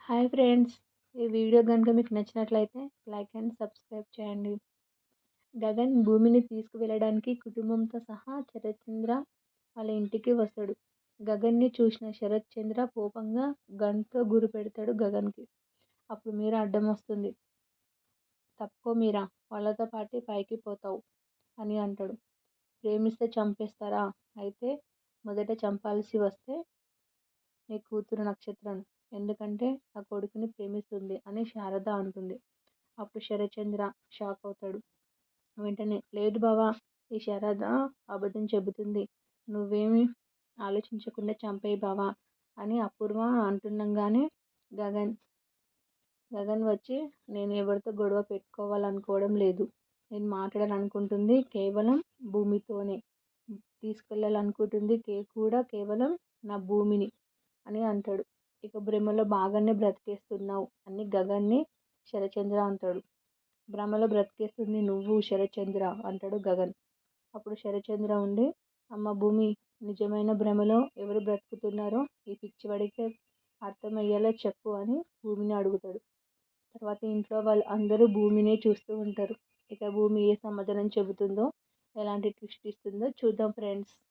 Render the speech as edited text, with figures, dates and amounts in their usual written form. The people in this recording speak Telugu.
Hi friends! ఈ వీడియో గనుక మీకు నచ్చినట్లయితే లైక్ అండ్ సబ్స్క్రైబ్ చేయండి. గగన్ భూమిని తీసుకువెళ్ళడానికి కుటుంబంతో సహా శరత్చంద్ర వాళ్ళ ఇంటికి వస్తాడు. గగన్ని చూసిన శరత్చంద్ర కోపంగా గన్తో గురి పెడతాడు గగన్కి. అప్పుడు మీరా అడ్డం వస్తుంది. తప్పుకో మీరా, వాళ్ళతో పాటు పైకి పోతావు అని అంటాడు. ప్రేమిస్తే చంపేస్తారా? అయితే మొదట చంపాల్సి వస్తే నీ కూతురు నక్షత్రం, ఎందుకంటే ఆ కొడుకుని ప్రేమిస్తుంది అని శారద అంటుంది. అప్పుడు శరత్చంద్ర షాక్ అవుతాడు. వెంటనే లేదు బావా, ఈ శారద అబద్ధం చెబుతుంది, నువ్వేమీ ఆలోచించకుండా చంపేయి బావా అని అపూర్వ అంటుండగానే గగన్ గగన్ వచ్చి నేను ఎవరితో గొడవ పెట్టుకోవాలనుకోవడం లేదు, నేను మాట్లాడాలనుకుంటుంది కేవలం భూమితోనే, తీసుకెళ్ళాలనుకుంటుంది కూడా కేవలం నా భూమిని అని అంటాడు. ఇక భ్రమలో బాగానే బ్రతికేస్తున్నావు అని గగన్ని శరచంద్ర అంటాడు. భ్రమలో బ్రతికేస్తుంది నువ్వు శరచంద్ర అంటాడు గగన్. అప్పుడు శరచంద్ర ఉండి అమ్మ భూమి, నిజమైన భ్రమలో ఎవరు బ్రతుకుతున్నారో ఈ పిచ్చివాడికి అర్థమయ్యేలా చెప్పు అని భూమిని అడుగుతాడు. తర్వాత ఇంట్లో వాళ్ళు అందరూ భూమినే చూస్తూ ఉంటారు. ఇక భూమి ఏ సమాధానం చెబుతుందో, ఎలాంటి ట్విస్ట్ ఇస్తుందో చూద్దాం ఫ్రెండ్స్.